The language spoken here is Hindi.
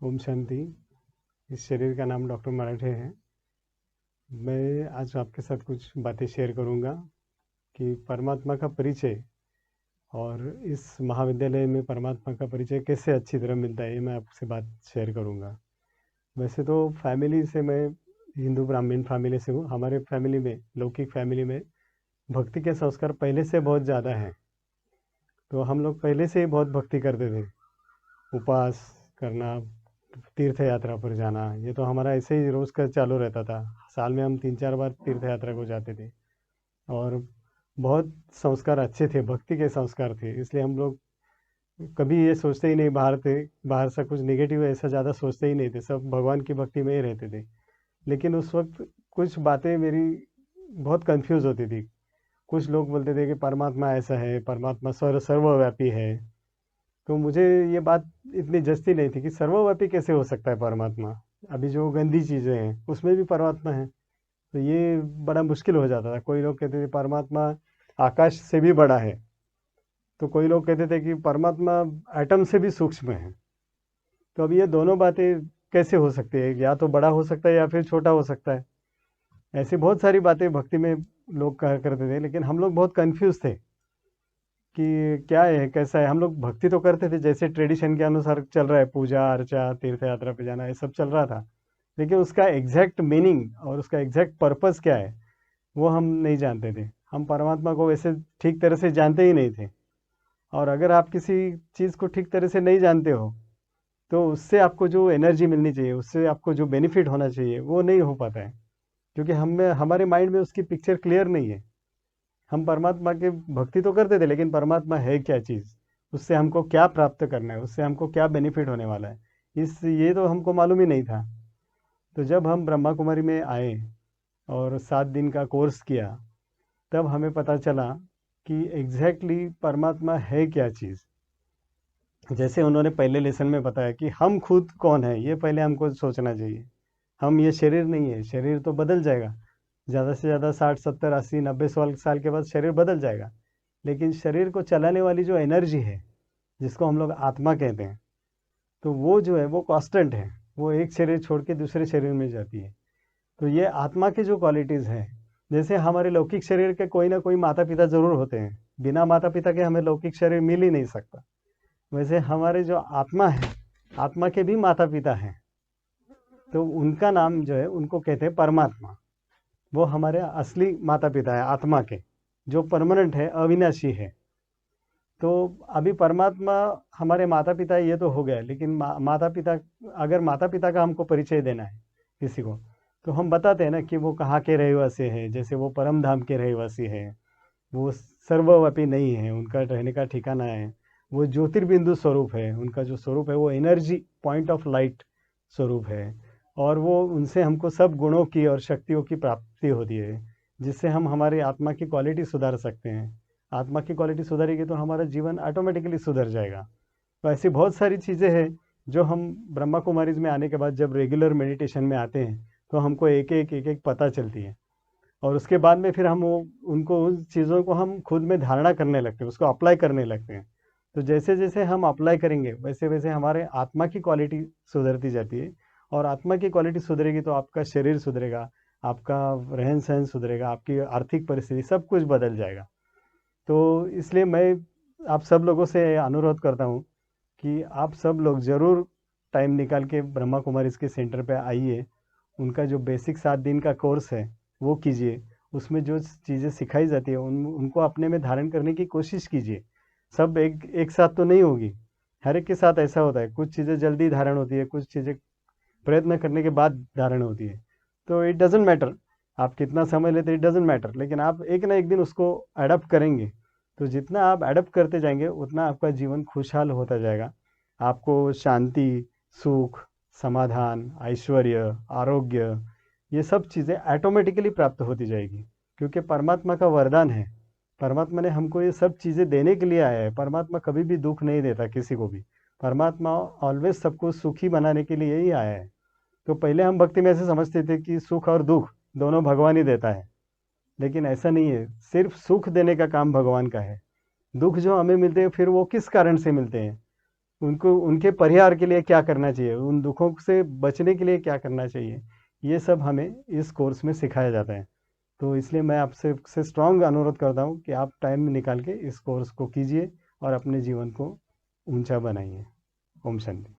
ओम शांति। इस शरीर का नाम डॉक्टर मराठे है। मैं आज आपके साथ कुछ बातें शेयर करूंगा कि परमात्मा का परिचय और इस महाविद्यालय में परमात्मा का परिचय कैसे अच्छी तरह मिलता है, ये मैं आपसे बात शेयर करूंगा। वैसे तो फैमिली से मैं हिंदू ब्राह्मण फैमिली से हूँ। हमारे फैमिली में, लौकिक फैमिली में, भक्ति के संस्कार पहले से बहुत ज़्यादा हैं। तो हम लोग पहले से ही बहुत भक्ति करते थे। उपवास करना, तीर्थ यात्रा पर जाना, ये तो हमारा ऐसे ही रोज़ का चालू रहता था। साल में हम 3-4 बार तीर्थ यात्रा को जाते थे। और बहुत संस्कार अच्छे थे, भक्ति के संस्कार थे, इसलिए हम लोग कभी ये सोचते ही नहीं बाहर थे, बाहर से कुछ नेगेटिव ऐसा ज़्यादा सोचते ही नहीं थे, सब भगवान की भक्ति में ही रहते थे। लेकिन उस वक्त कुछ बातें मेरी बहुत कंफ्यूज होती थी। कुछ लोग बोलते थे कि परमात्मा ऐसा है, परमात्मा सर्वव्यापी है। तो मुझे ये बात इतनी जचती नहीं थी कि सर्वव्यापी कैसे हो सकता है परमात्मा। अभी जो गंदी चीज़ें हैं उसमें भी परमात्मा है, तो ये बड़ा मुश्किल हो जाता था। कोई लोग कहते थे परमात्मा आकाश से भी बड़ा है, तो कोई लोग कहते थे कि परमात्मा एटम से भी सूक्ष्म है। तो अब ये दोनों बातें कैसे हो सकती है? या तो बड़ा हो सकता है या फिर छोटा हो सकता है। ऐसी बहुत सारी बातें भक्ति में लोग कहा करते थे, लेकिन हम लोग बहुत कंफ्यूज थे कि क्या है, कैसा है। हम लोग भक्ति तो करते थे जैसे ट्रेडिशन के अनुसार चल रहा है, पूजा अर्चा, तीर्थ यात्रा पे जाना, ये सब चल रहा था। लेकिन उसका एग्जैक्ट मीनिंग और उसका एग्जैक्ट पर्पस क्या है, वो हम नहीं जानते थे। हम परमात्मा को वैसे ठीक तरह से जानते ही नहीं थे। और अगर आप किसी चीज़ को ठीक तरह से नहीं जानते हो, तो उससे आपको जो एनर्जी मिलनी चाहिए, उससे आपको जो बेनिफिट होना चाहिए, वो नहीं हो पाता है। क्योंकि हमें, हमारे माइंड में उसकी पिक्चर क्लियर नहीं है। हम परमात्मा के भक्ति तो करते थे, लेकिन परमात्मा है क्या चीज़, उससे हमको क्या प्राप्त करना है, उससे हमको क्या बेनिफिट होने वाला है, इस ये तो हमको मालूम ही नहीं था। तो जब हम ब्रह्मा कुमारी में आए और 7 दिन का कोर्स किया, तब हमें पता चला कि एग्जैक्टली परमात्मा है क्या चीज़। जैसे उन्होंने पहले लेसन में बताया कि हम खुद कौन है, ये पहले हमको सोचना चाहिए। हम ये शरीर नहीं है, शरीर तो बदल जाएगा। ज़्यादा से ज़्यादा 60, 70, 80, 90 साल के बाद शरीर बदल जाएगा। लेकिन शरीर को चलाने वाली जो एनर्जी है, जिसको हम लोग आत्मा कहते हैं, तो वो जो है वो कांस्टेंट है। वो एक शरीर छोड़ के दूसरे शरीर में जाती है। तो ये आत्मा की जो क्वालिटीज़ हैं, जैसे हमारे लौकिक शरीर के कोई ना कोई माता पिता ज़रूर होते हैं। बिना माता पिता के हमें लौकिक शरीर मिल ही नहीं सकता। वैसे हमारे जो आत्मा है, आत्मा के भी माता पिता हैं। तो उनका नाम जो है, उनको कहते हैं परमात्मा। वो हमारे असली माता पिता है आत्मा के, जो परमानेंट है, अविनाशी है। तो अभी परमात्मा हमारे माता पिता, ये तो हो गया। लेकिन माता पिता, अगर माता पिता का हमको परिचय देना है किसी को, तो हम बताते हैं ना कि वो कहाँ के रहवासी हैं। जैसे वो परम धाम के रहवासी हैं, वो सर्वव्यापी नहीं है, उनका रहने का ठिकाना है, वो ज्योतिर्बिंदु स्वरूप है, उनका जो स्वरूप है वो एनर्जी पॉइंट ऑफ लाइट स्वरूप है। और वो, उनसे हमको सब गुणों की और शक्तियों की प्राप्ति होती है, जिससे हम हमारी आत्मा की क्वालिटी सुधार सकते हैं। आत्मा की क्वालिटी सुधरेगी तो हमारा जीवन ऑटोमेटिकली सुधर जाएगा। तो ऐसी बहुत सारी चीज़ें हैं जो हम ब्रह्मा कुमारीज में आने के बाद जब रेगुलर मेडिटेशन में आते हैं, तो हमको एक एक पता चलती है। और उसके बाद में फिर हम वो, उनको, उन चीज़ों को हम खुद में धारणा करने लगते हैं, उसको अप्लाई करने लगते हैं। तो जैसे जैसे हम अप्लाई करेंगे, वैसे वैसे हमारे आत्मा की क्वालिटी सुधरती जाती है। और आत्मा की क्वालिटी सुधरेगी तो आपका शरीर सुधरेगा, आपका रहन सहन सुधरेगा, आपकी आर्थिक परिस्थिति, सब कुछ बदल जाएगा। तो इसलिए मैं आप सब लोगों से अनुरोध करता हूँ कि आप सब लोग ज़रूर टाइम निकाल के ब्रह्मा कुमारी इसके सेंटर पे आइए। उनका जो बेसिक 7 दिन का कोर्स है वो कीजिए। उसमें जो चीज़ें सिखाई जाती है उनको अपने में धारण करने की कोशिश कीजिए। सब एक एक साथ तो नहीं होगी। हर एक के साथ ऐसा होता है, कुछ चीज़ें जल्दी धारण होती है, कुछ चीज़ें प्रयत्न करने के बाद धारण होती है। तो इट डजेंट मैटर आप कितना समय लेते, इट डजेंट मैटर, लेकिन आप एक ना एक दिन उसको अडप्ट करेंगे। तो जितना आप अडप्ट करते जाएंगे, उतना आपका जीवन खुशहाल होता जाएगा। आपको शांति, सुख, समाधान, ऐश्वर्य, आरोग्य, ये सब चीज़ें ऑटोमेटिकली प्राप्त होती जाएगी। क्योंकि परमात्मा का वरदान है। परमात्मा ने हमको ये सब चीज़ें देने के लिए आया है। परमात्मा कभी भी दुख नहीं देता किसी को भी। परमात्मा ऑलवेज सबको सुखी बनाने के लिए ही आया है। तो पहले हम भक्ति में ऐसे समझते थे कि सुख और दुख दोनों भगवान ही देता है, लेकिन ऐसा नहीं है। सिर्फ सुख देने का काम भगवान का है। दुख जो हमें मिलते हैं, फिर वो किस कारण से मिलते हैं? उनको उनके परिहार के लिए क्या करना चाहिए, उन दुखों से बचने के लिए क्या करना चाहिए, ये सब हमें इस कोर्स में सिखाया जाता है। तो इसलिए मैं आपसे से स्ट्रांग अनुरोध करता हूँ कि आप टाइम निकाल के इस कोर्स को कीजिए और अपने जीवन को ऊंचा बनाइए। ओम शांति।